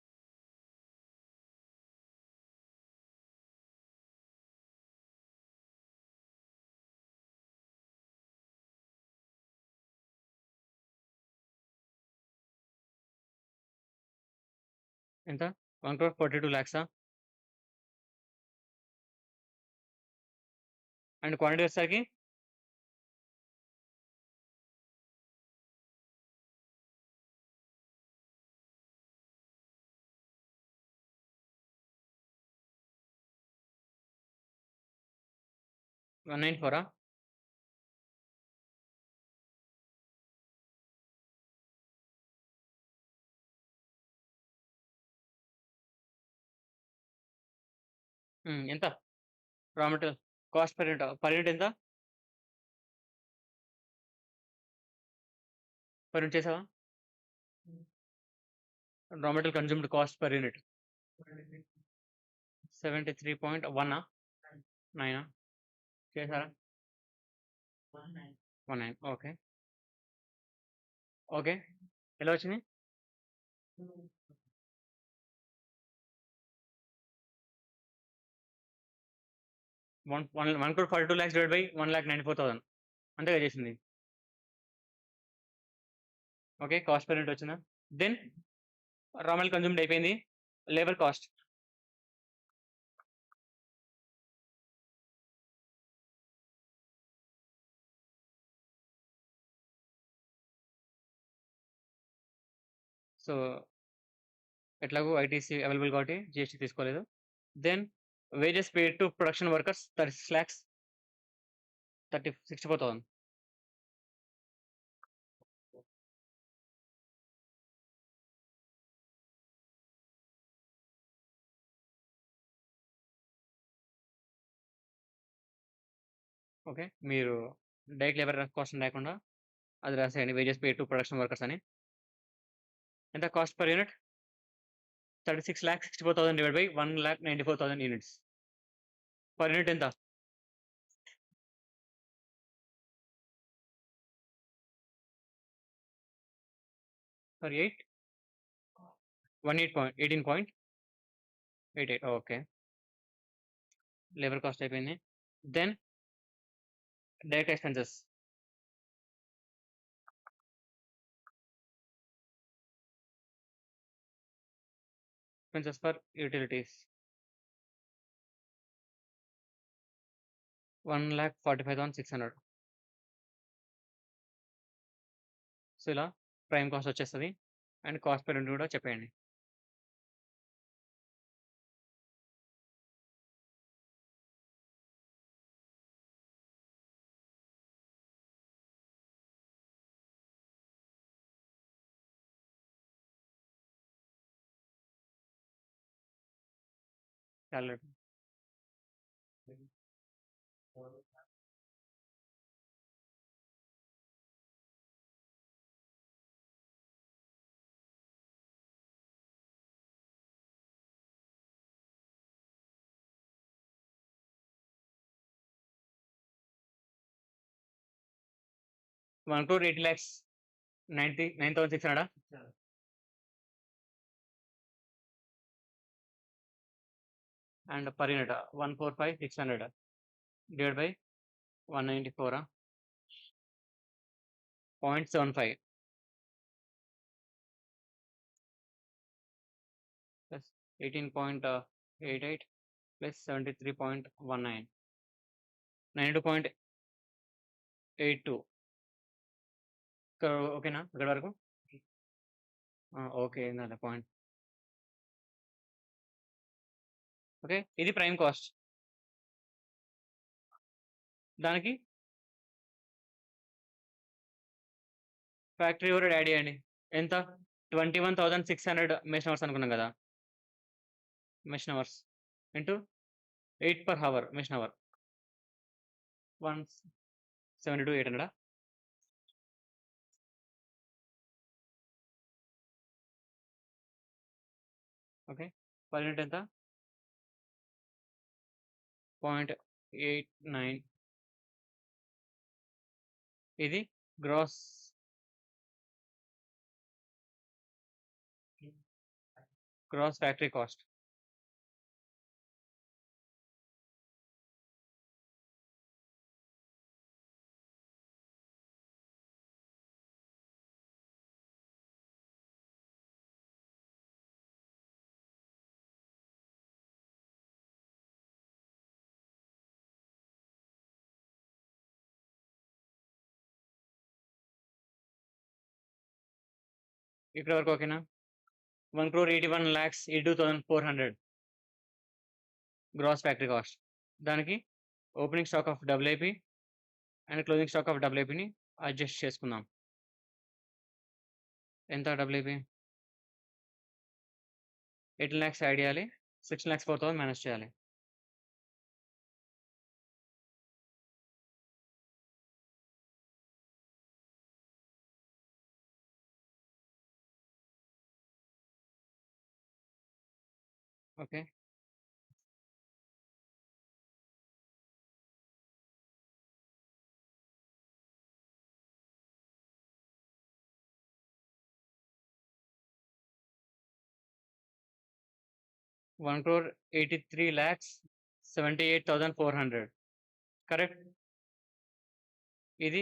ఎంత? 1 crore 42 lakhs. అండ్ క్వాంటిటీ వచ్చేసరికి $194. ఎంత? Raw material cost per unit ఎంత? Per unit చేసావా? రా material consumed cost per unit 73.1 9 చేశారా? 19. Okay. Okay. ఎలా వచ్చింది? 1 crore 42 lakhs divided by 1,94,000 అంతేగా చేసింది. ఓకే. కాస్ట్ పర్ యూనిట్ వచ్చిందా? దెన్ రా మెటీరియల్ కన్జ్యూమ్డ్ అయిపోయింది. లేబర్ కాస్ట్ సో ఎట్లాగో ఐటీసీ అవైలబుల్ కాబట్టి జీఎస్టీ తీసుకోలేదు. Then wages paid to production workers 36 lakhs 64,000. Okay. మీరు డైరెక్ట్ లేబర్ కాస్ట్ లేకుండా అది రాసేయండి. Wages paid to production workers అని. ఎంత cost per unit? 36,64,000 divide by 1,94,000 units. Per unit ఎంత? పర్ 18.88. ఓకే. లేబర్ కాస్ట్ అయిపోయింది. Then direct expenses. Expenses for utilities 1,45,600. So ఇలా prime cost వచ్చేస్తది. అండ్ కాస్ట్ పర్ యూనిట్ కూడా చెప్పేయండి. Calculator. 1 crore 80 lakhs 99,600. And per unit 145,600 divide by 194. 0.75. 18.88 plus 73.19 92.82 ఓకేనా ఇక్కడ వరకు? Okay. ఏందండి పాయింట్. ఓకే. ఇది ప్రైమ్ కాస్ట్. దానికి ఫ్యాక్టరీ ఓవర్ యాడ్ చేయండి. ఎంత? 21,600 మెషిన్ అవర్స్ అనుకున్నాం కదా! Machine hours into 8 per hour machine hour. 172,800 okay. Per unit ఎంత? 0.89 ఇది గ్రాస్ ఫ్యాక్టరీ కాస్ట్. ఇక్కడి వరకు ఓకేనా? 1,81,82,400 గ్రాస్ ఫ్యాక్టరీ కాస్ట్. దానికి opening stock of WIP and closing stock of WIPని అడ్జస్ట్ చేసుకుందాం. ఎంత WIP? 18 lakhs యాడ్ చేయాలి. 6,04,000 మేనేజ్ చేయాలి. ఓకే. $1,83,78,400 కరెక్ట్. ఇది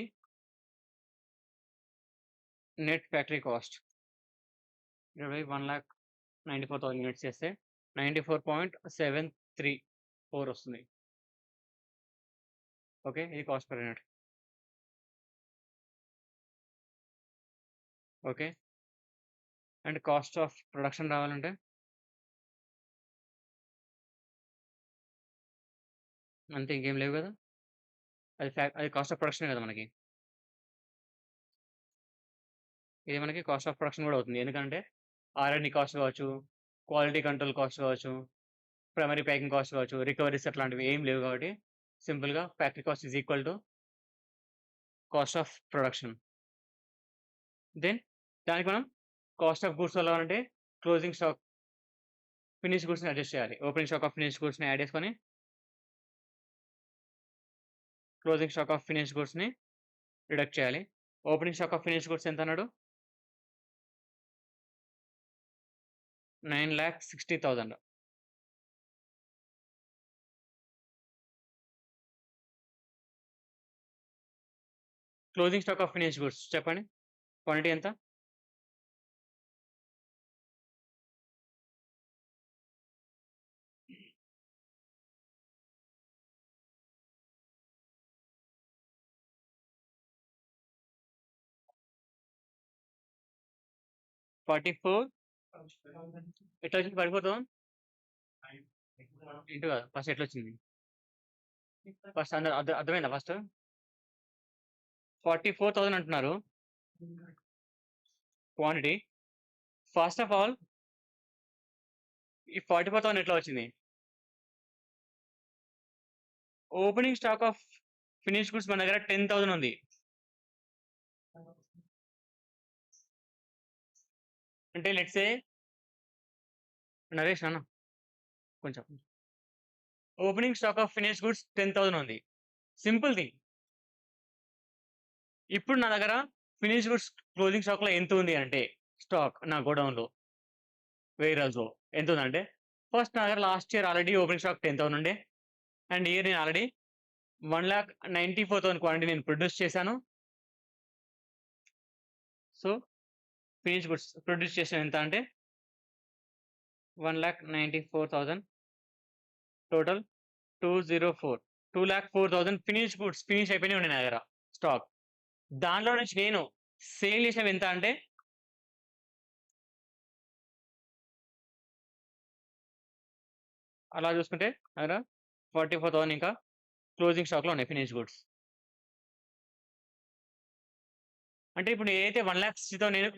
నెట్ ఫ్యాక్టరీ కాస్ట్. 1,94,000 యూనిట్స్ చేస్తే 94.734 వస్తుంది. ఓకే. ఇది cost per unit. Okay. And cost of production రావాలంటే అంతే, ఇంకేం లేవు కదా. అది కాస్ట్ ఆఫ్ ప్రొడక్షన్ కదా మనకి. ఇది మనకి కాస్ట్ ఆఫ్ ప్రొడక్షన్ కూడా అవుతుంది. ఎందుకంటే R&D కాస్ట్ కావచ్చు, క్వాలిటీ కంట్రోల్ కాస్ట్ కావచ్చు, ప్రైమరీ ప్యాకింగ్ కాస్ట్ కావచ్చు, రికవరీస్ అట్లాంటివి ఏం లేవు కాబట్టి సింపుల్గా factory cost is equal to cost of production. Then దానికి మనం కాస్ట్ ఆఫ్ గూడ్స్ అంటే క్లోజింగ్ స్టాక్ ఫినిష్ గూడ్స్ని అడ్జస్ట్ చేయాలి. ఓపెనింగ్ స్టాక్ ఆఫ్ ఫినిష్ గూడ్స్ని యాడ్ చేసుకొని క్లోజింగ్ స్టాక్ ఆఫ్ ఫినిష్ గూడ్స్ని డిడక్ట్ చేయాలి. Opening stock of finish goods ఎంత అన్నాడు? 9,60,000. Closing stock of finish goods చెప్పండి, క్వాంటిటీ ఎంత? 44 ఎట్లా వచ్చింది? 44,000 ఇంటూ కదా ఫస్ట్ ఎట్లా వచ్చింది? ఫస్ట్ అర్థమైందా? ఫస్ట్ 44,000 అంటున్నారు క్వాంటిటీ. ఫస్ట్ ఆఫ్ ఆల్ ఈ 44,000 ఎట్లా వచ్చింది? Opening stock of finish goods మన దగ్గర 10,000 ఉంది. అంటే లెట్స్ సే నరేష్ అన్న కొంచెం opening stock of finish goods 10,000 ఉంది. Simple thing. ఇప్పుడు నా దగ్గర ఫినిష్ గుడ్స్ క్లోజింగ్ స్టాక్లో ఎంత ఉంది అంటే స్టాక్ నా గోడౌన్లో వేరల్స్లో ఎంత ఉందంటే ఫస్ట్ నా దగ్గర last year already opening stock 10,000 ఉండే. అండ్ ఇయర్ నేను ఆల్రెడీ 1,94,000 క్వాంటిటీ నేను ప్రొడ్యూస్ చేశాను. సో ఫినిష్ గుడ్స్ ప్రొడ్యూస్ చేసిన ఎంత అంటే 1,94,000 టోటల్ 204. 2,04,000 ఫినిష్ అయిపోయినాయి ఉన్నాయి నా దగ్గర స్టాక్. దాంట్లో నుంచి నేను సేల్ చేసినవి ఎంత అంటే అలా చూసుకుంటే దగ్గర 44,000 ఇంకా క్లోజింగ్ స్టాక్‌లో ఉన్నాయి ఫినిష్డ్ గూడ్స్. అంటే ఇప్పుడు ఏదైతే 1,60,000తో నేను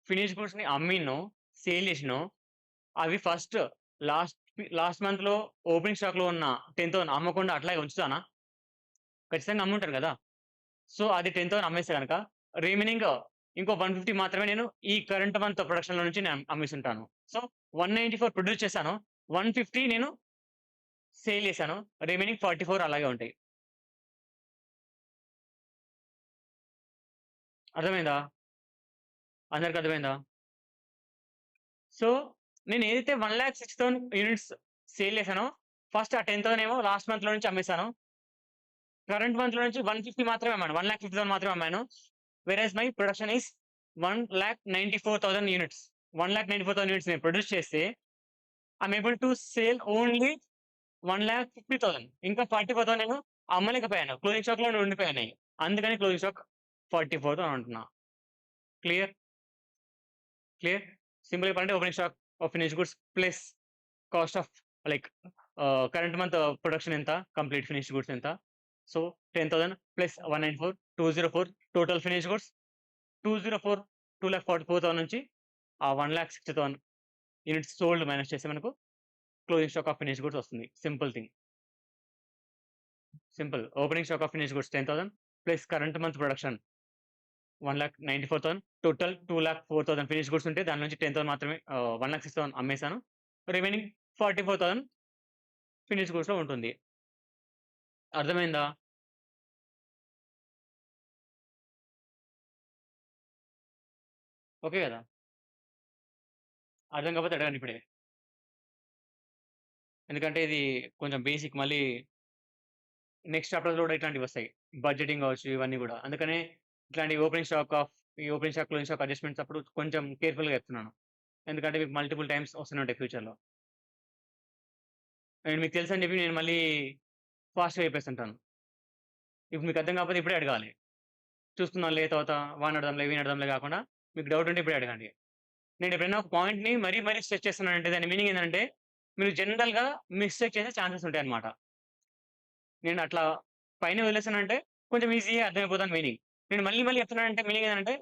ఫినిష్డ్ గూడ్స్‌ని అమ్మినో, సేల్ చేసినో అవి ఫస్ట్ లాస్ట్ మంత్‌లో ఓపెనింగ్ స్టాక్‌లో ఉన్న 10,000 అమ్మకుండా అట్లాగే ఉంచుతానా? ఖచ్చితంగా అమ్ముంటాను కదా! సో, అది 10,000 అమ్మేస్తే గనక రిమైనింగ్ ఇంకో 150 మాత్రమే నేను ఈ కరెంట్ మంత్ ప్రొడక్షన్‌లో నుంచి నేను అమ్మేసుంటాను. సో, 194 ప్రొడ్యూస్ చేశాను. 150 నేను సేల్ చేశాను. రిమైనింగ్ 44 అలాగే ఉంటాయి. అర్థమైందా? అందరికి అర్థమైందా? సో, నేనేదైతే 1,60,000 యూనిట్స్ సేల్ చేశానో ఫస్ట్ ఆ 10,000 ఏమో లాస్ట్ మంత్‌లో నుంచి అమ్మేసాను. కరెంట్ మంత్‌లో నుంచి 150 మాత్రమే అమ్మాను. 1,50,000 మాత్రమే అమ్మాను. Where my production is 1,94,000 units. 1,94,000 units నేను ప్రొడ్యూస్ చేస్తే I'm able to sale only 1,50,000. ఇంకా 44,000 నేను అమ్మలేకపోయాను. క్లోజింగ్ స్టాక్‌లోనే ఉండిపోయినాయి. అందుకని క్లోజింగ్ స్టాక్ 44,000 అంటున్నా. క్లియర్? క్లియర్? సింపుల్‌గా చెప్పాలంటే opening stock of finished goods plus cost of like current month production ఎంత? కంప్లీట్ ఫినిష్డ్ గూడ్స్ ఎంత? So, 10,000 plus 194 204 total finished goods 204 2,44,000 నుంచి ఆ 1,60,000 యూనిట్స్ సోల్డ్ మైనస్ చేస్తే మనకు closing stock of finished goods వస్తుంది. Simple thing. Simple. Opening stock of finished goods 10,000 plus current month production 1,94,000 total 2,04,000 finished goods ఉంటే దాని నుంచి 10,000 మాత్రమే 1,06,000 అమ్మేసాను. రిమైనింగ్ 44,000 ఫినిష్డ్ గూడ్స్‌లో ఉంటుంది. అర్థమైందా? ఓకే గదా! అర్థం కాకపోతే అడగండి ఇప్పుడే. ఎందుకంటే ఇది కొంచెం బేసిక్ మళ్ళీ నెక్స్ట్ చాప్టర్స్‌లో కూడా ఇట్లాంటివొస్తాయి. బడ్జెటింగ్ కావచ్చు ఇవన్నీ గూడా. అందుకనే ఇట్లాంటి ఈ opening stock, closing stock adjustments అప్పుడు కొంచెం కేర్‌ఫుల్‌గా చెప్తున్నాను. ఎందుకంటే మీకు మల్టిపుల్ టైమ్స్ వస్తూనే ఉంటాయి ఫ్యూచర్‌లో. అండ్ మీకు తెలుసని చెప్పి నేను మళ్ళీ ఫాస్ట్‌గా చెప్పేస్తుంటాను. ఇప్పుడు మీకు అర్థం కాకపోతే ఇప్పుడే అడగాలి. చూసుకుందాంలే తర్వాత వానడదాంలే, వీనడదాంలే కాకుండా మీకు డౌట్ ఉంటే ఇప్పుడే అడగండి. నేను ఎప్పుడైనా ఒక పాయింట్‌ని మరీ మరీ స్ట్రెస్ చేస్తున్నానంటే దాని మీనింగ్ ఏందంటే మీరు జనరల్‌గా మిస్టేక్ చేసే ఛాన్సెస్ ఉంటాయన్నమాట. నేను అట్లా పైన వదిలేసానంటే కొంచెం ఈజీగా అర్థమైపోదని మీనింగ్. నేను మళ్ళీ మళ్ళీ చెప్తున్నానంటే మీనింగ్ ఏందంటే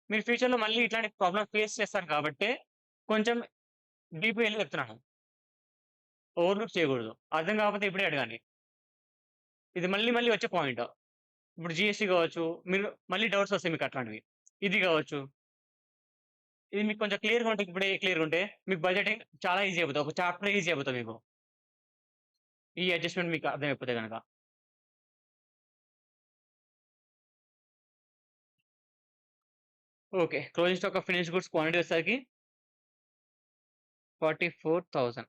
మీరు ఫ్యూచర్‌లో మళ్ళీ ఇట్లాంటి ప్రాబ్లమ్ ఫేస్ చేస్తారు కాబట్టే కొంచెం డీప్‌గా ఎళ్లి చెప్తున్నాను. ఓవర్‌లుక్ చేయకూడదు. అర్థం కాకపోతే ఇప్పుడే అడగండి. ఇది మళ్ళీ మళ్ళీ వచ్చే పాయింట్. ఇప్పుడు జీఎస్టీ కావచ్చు, మీరు మళ్ళీ డౌట్స్ వస్తాయి మీకు అట్లాంటివి. ఇది కావచ్చు. ఇది మీకు కొంచెం క్లియర్‌గా ఉంటే ఇప్పుడే క్లియర్‌గా ఉంటే మీకు బడ్జెటింగ్ చాలా ఈజీ అయిపోతది. ఒక చాప్టరే ఈజీ అయిపోతది మీకు. ఈ అడ్జస్ట్‌మెంట్ మీకు అర్థమైపోతే గనక. Okay. Closing stock of finished goods quantity వచ్చేసరికి 44,000.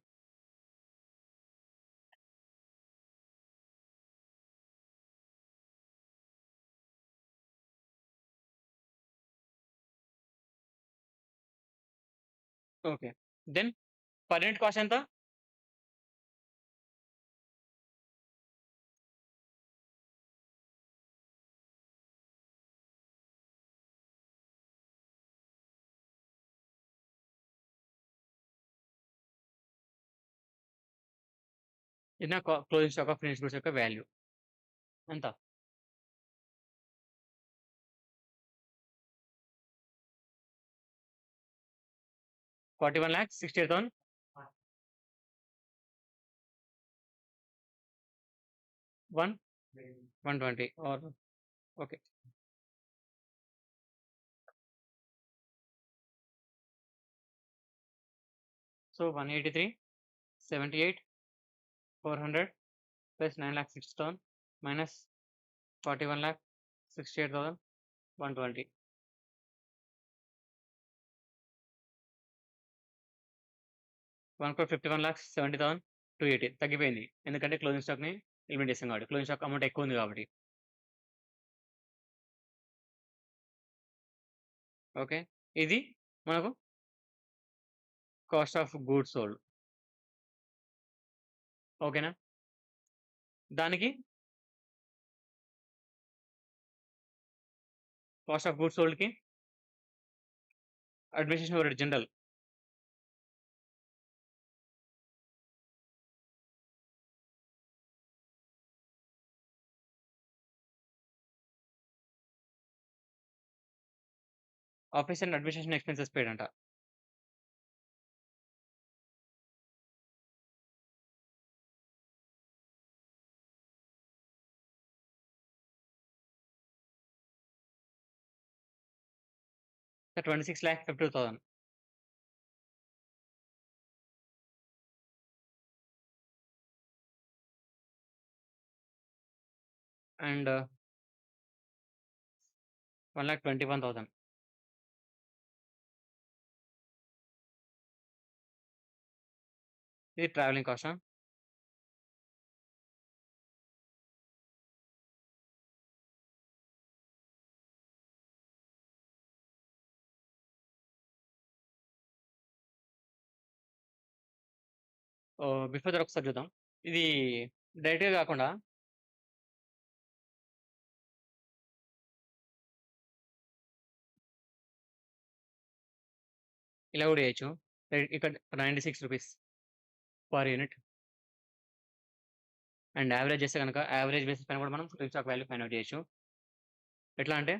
Okay. Then per unit cost ఎంత? ఇది నా closing stock of finished goods యొక్క వాల్యూ. ఎంత? 41,68,000 1 120 ఆర్ ఓకే. So, 183, 78, 400 plus 9,60,000 minus 41,68,000 120. 1,51,70,000 280 తగ్గిపోయింది. ఎందుకంటే క్లోజింగ్ స్టాక్‌ని ఎలిమినేట్ చేసాం కాబట్టి. క్లోజింగ్ స్టాక్ అమౌంట్ ఎక్కువ ఉంది కాబట్టి. ఓకే. ఇది మనకు కాస్ట్ ఆఫ్ గూడ్స్ సోల్డ్. ఓకేనా? దానికి కాస్ట్ ఆఫ్ గూడ్స్ సోల్డ్‌కి administration over head general. Office and administration expenses paid అంట. సో, 26,52,000. అండ్ 1,21,000. ఇది ట్రావెలింగ్ కాస్టా? బిఫోర్ దట్ ఒకసారి చూద్దాం. ఇది డైరెక్ట్‌గా కాకుండా ఇలా కూడా చేయొచ్చు. ఇక్కడ ₹96 పర్ యూనిట్. అండ్ యావరేజ్ చేస్తే గనక యావరేజ్ బేసిస్ పైన కూడా మనం closing stock value find out చేయొచ్చు. ఎట్లా అంటే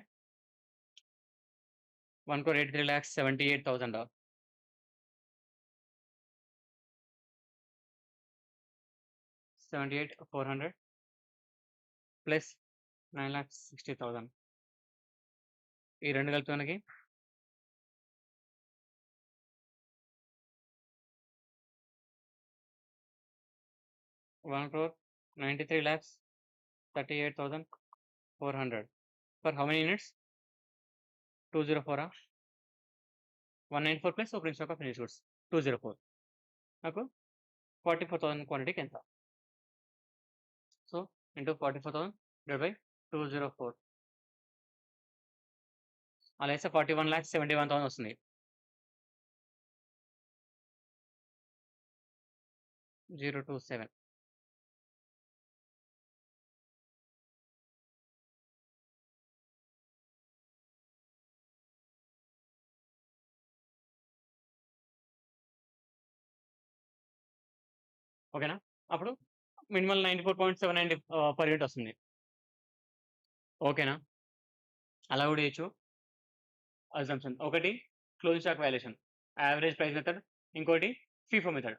1,83,78,000 78,400 ప్లస్ 9,60,000. ఈ 2 కలిపి మనకి 1,93,38,400 for how many units? 204 194 plus opening stock of finished goods 204. నాకు 44,000 క్వాంటిటీకి ఎంత? So into 44,000 divide by 204. అలా వేస్తే 41,71,000 వస్తుంది. 027. ఓకేనా? అప్పుడు మినిమల్ 94.79 పర్ యూనిట్ వస్తుంది. ఓకేనా? అలా కూడా చేయొచ్చు. అజంప్షన్ ఒకటి closing stock valuation, average price method, ఇంకోటి ఫీఫో మెథడ్.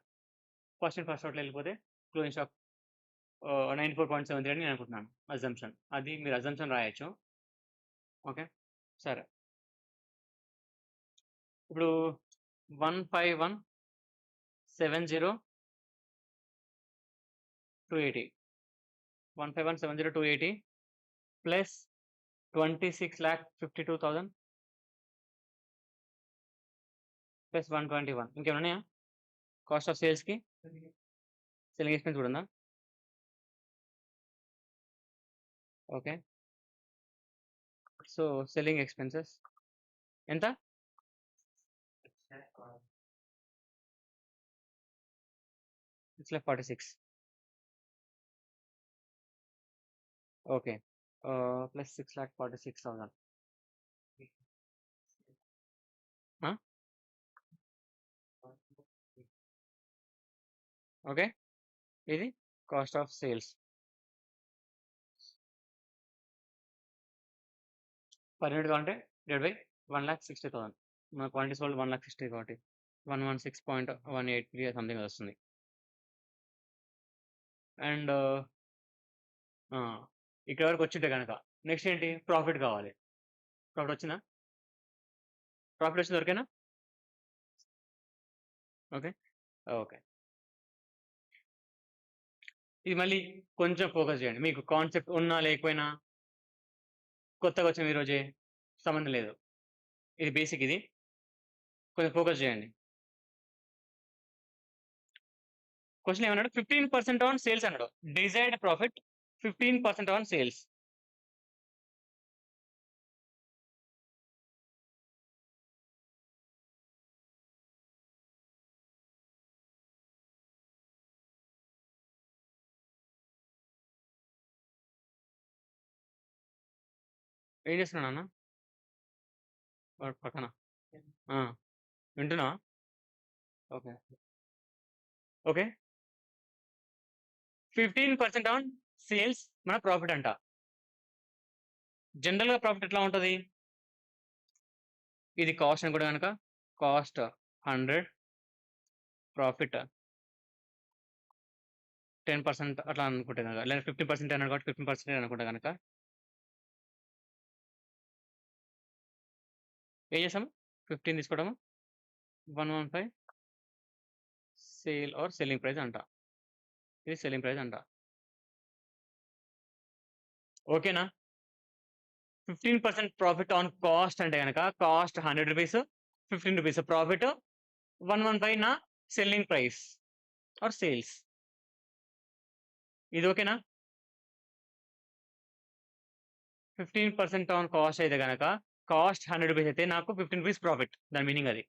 ఫస్ట్ అవుట్లో వెళ్ళిపోతే క్లోజింగ్ స్టాక్ 94.73 అని నేను అనుకుంటున్నాను అజంప్షన్. అది మీరు అజంప్షన్ రాయొచ్చు. ఓకే, సరే. ఇప్పుడు 151,70,280 151,70,280 ప్లస్ 26,52,000 ప్లస్ 121. ఇంకేమైనా ఉన్నాయా? కాస్ట్ ఆఫ్ సేల్స్కి సెల్లింగ్ ఎక్స్పెన్స్ కూడా ఉందా? ఓకే, సో సెల్లింగ్ ఎక్స్పెన్సెస్ ఎంత? It's like 46. Okay, plus 6,46,000. Okay, ఇది cost of sales per unit కావాలంటే డివైడ్ బై 1,60,000. మన క్వాంటిటీ సోల్డ్ 1,60,000 కాబట్టి 116.183 సంథింగ్ వస్తుంది. అండ్ ఇక్కడ వరకు వచ్చింటే కనుక నెక్స్ట్ ఏంటి? ప్రాఫిట్ కావాలి. ప్రాఫిట్ వచ్చిందా? ప్రాఫిట్ వచ్చింది వరకేనా? Okay, okay. ఇది మళ్ళీ కొంచెం ఫోకస్ చేయండి. మీకు కాన్సెప్ట్ ఉన్నా లేకపోయినా కొత్తగా వచ్చిన ఈరోజే సంబంధం లేదు. ఇది బేసిక్, ఇది కొంచెం ఫోకస్ చేయండి. క్వశ్చన్ ఏమన్నాడు? 15% ఆన్ సేల్స్ అన్నాడు. Desired profit 15% on sales. ఏం చేస్తున్నావు నాన్న? వాడు పక్కన. ఆ! వింటున్నావా? ఓకే. ఓకే. 15% ఆన్ సేల్స్ మన ప్రాఫిట్ అంట. జనరల్‌గా ప్రాఫిట్ ఎట్లా ఉంటది? ఇది కాస్ట్ అనుకుంటే గనక కాస్ట్ 100 ప్రాఫిట్ 10% అట్లా అనుకుంటే గనక లేదా 50% అన్నాడు కాబట్టి 15% అనుకుంటే గనక ఏం చేసాము? 15 తీసుకోవడము 115 సేల్ ఆర్ సెల్లింగ్ ప్రైస్ అంట. ఇది సెల్లింగ్ ప్రైస్ అంట. ఓకేనా? 15% ప్రాఫిట్ ఆన్ కాస్ట్ అంటే గనక కాస్ట్ 100 రూపీస్, 15 రూపీస్ ప్రాఫిట్ 115 నా సెల్లింగ్ ప్రైస్ ఆర్ సేల్స్. ఇది ఓకేనా? 15% ఆన్ కాస్ట్ అయితే గనక కాస్ట్ 100 రూపీస్ అయితే నాకు 15 రూపీస్ ప్రాఫిట్. దాని మీనింగ్ అది.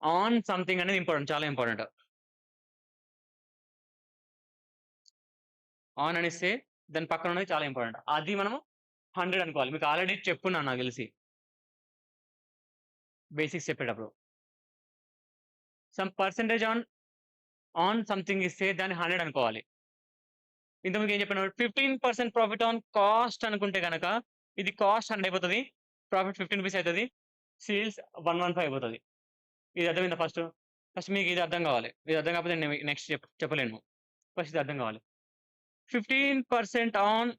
ఆన్ సంథింగ్ అనేది ఇంపార్టెంట్. చాలా ఇంపార్టెంట్. ఆన్ అనేస్తే దాని పక్కన ఉన్నది చాలా ఇంపార్టెంట్. అది మనము 100 అనుకోవాలి. మీకు ఆల్రెడీ చెప్పుకున్నాను నాకు తెలిసి. బేసిక్స్ చెప్పేటప్పుడు. సమ్ పర్సెంటేజ్ ఆన్ సంథింగ్ ఇస్తే దాన్ని 100 అనుకోవాలి. ఇంతకుముందు ఏం చెప్పాను? 15% ప్రాఫిట్ ఆన్ కాస్ట్ అనుకుంటే గనక ఇది కాస్ట్ 100 అయిపోతది. ప్రాఫిట్ 15 రూపీస్ అయితది. సేల్స్ 115 అయిపోతది. ఇది అర్థమైందా ఫస్ట్? ఫస్ట్ మీకు ఇది అర్థం కావాలి. ఇది అర్థం కాకపోతే నేను నెక్స్ట్ చెప్పలేను. ఫస్ట్ ఇది అర్థం కావాలి. 15% ఆన్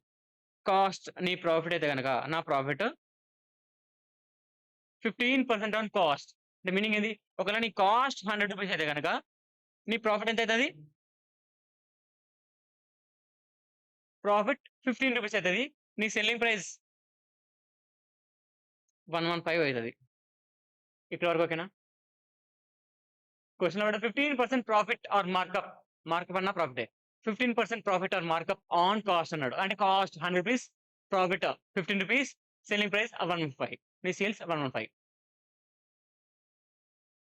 కాస్ట్ నీ ప్రాఫిట్ అయితే గనక నా ప్రాఫిట్ 15% ఆన్ కాస్ట్. అంటే మీనింగ్ ఏంది? ఒకవేళ నీ కాస్ట్ 100 రూపీస్ అయితే గనక నీ ప్రాఫిట్ ఎంత అయితది? ప్రాఫిట్ 15 రూపీస్ అయితది. నీ సెల్లింగ్ ప్రైస్ 115 అయితది. ఇప్పటి వరకు ఓకేనా? క్వెషన్‌లో కూడా 15% ప్రాఫిట్ ఆర్ మార్కప్. మార్కప్ అన్నా ప్రాఫిటే. 15% profit or markup on cost అన్నాడు. అంటే cost 100 rupees profit 15 rupees selling price 115. నీ సేల్స్ 115.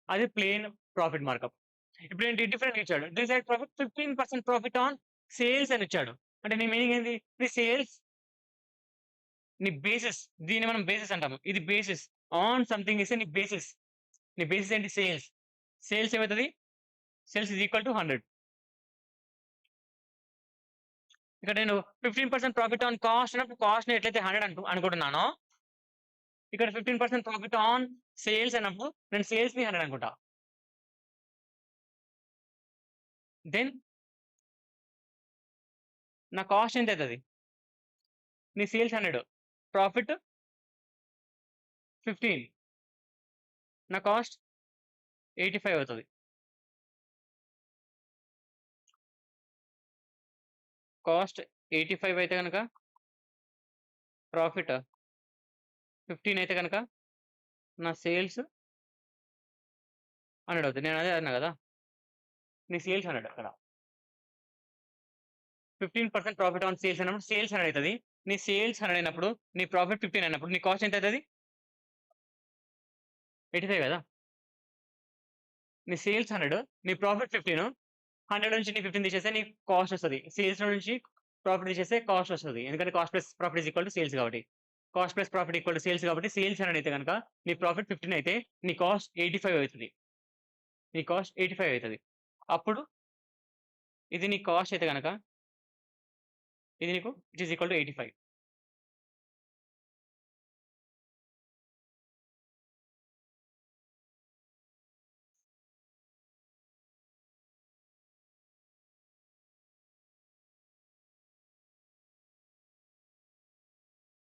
అది ప్లెయిన్ ప్రాఫిట్ మార్కప్. ఇప్పుడేంటి డిఫరెంట్‌గా ఇచ్చాడు. Decide profit 15% profit on sales అని ఇచ్చాడు. అంటే నీ మీనింగ్ ఏంది? నీ సేల్స్ నీ బేసిస్. దీన్ని మనం బేసిస్ అంటాము. ఇది బేసిస్. ఆన్ సంథింగ్ ఇస్తే నీ బేసిస్. నీ బేసిస్ ఏంటి? సేల్స్. సేల్స్ ఏమైతది? Sales is equal to 100. ఇక్కడ నేను 15% ప్రాఫిట్ ఆన్ కాస్ట్ అన్నప్పుడు కాస్ట్‌ని ఎట్లయితే 100 అనుకుంటున్నానో, ఇక్కడ 15% ప్రాఫిట్ ఆన్ సేల్స్ అన్నప్పుడు నేను సేల్స్‌ని 100 అనుకుంటా. దెన్ నా కాస్ట్ ఎంత అయితది? నీ సేల్స్ 100 ప్రాఫిట్ 15 నా కాస్ట్ 85 అవుతది. కాస్ట్ 85 అయితే గనక ప్రాఫిట్ 15 అయితే గనక నా సేల్స్ 100 అవుతది. నేను అదే అన్నా గదా! నీ సేల్స్ 100 అక్కడ. 15% ప్రాఫిట్ ఆన్ సేల్స్ అన్నప్పుడు సేల్స్ 100 అయితది. నీ సేల్స్ 100 అయినప్పుడు నీ ప్రాఫిట్ 15 అయినప్పుడు నీ కాస్ట్ ఎంత అయితది? 85 గదా! నీ సేల్స్ 100 నీ ప్రాఫిట్ 15 100 నుంచి నీ 15 తీసేస్తే నీకు కాస్ట్ వస్తది. సేల్స్‌లో నుంచి ప్రాఫిట్ తీసేస్తే కాస్ట్ వస్తది. ఎందుకంటే cost plus profit is equal to sales కాబట్టి. Cost plus profit equal to sales కాబట్టి సేల్స్ 100 అయితే గనక నీ ప్రాఫిట్ 15 అయితే నీ కాస్ట్ 85 అవుతది. నీ కాస్ట్ 85 అయితది. అప్పుడు ఇది నీ కాస్ట్ అయితే గనక ఇది నీకు ఇట్ ఈజ్ ఈక్వల్ టు 85.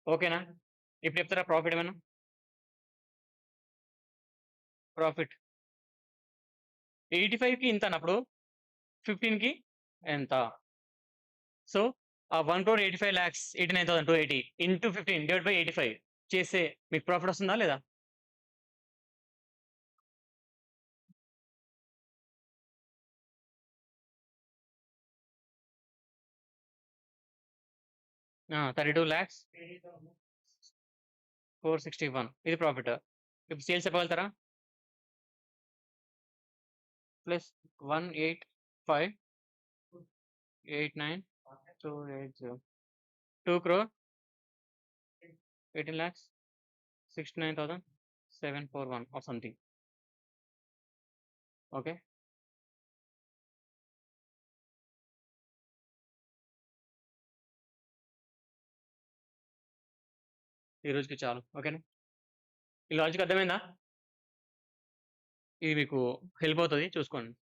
ఓకేనా? ఇప్పుడు చెప్తారా ప్రాఫిట్ ఏమన్నా? ప్రాఫిట్ 85కి ఇంత అన్నప్పుడు 15కి ఎంత? సో, ఆ 1,85,89,280 ఇంటూ 15 డివైడ్ బై 85 చేస్తే మీకు ప్రాఫిట్ వస్తుందా లేదా? ఆ! 32,461 ఇది ప్రాఫిట్. ఇప్పుడు సేల్స్ చెప్పగలుగుతారా? Plus 185,89,280 2,00,00,000 18,69,741 or something. ఓకే. ఈ రోజుకి చాలు. ఓకేనా? ఈ లాజిక్ అర్థమైందా? ఇది మీకు హెల్ప్ అవుతది చూసుకోండి.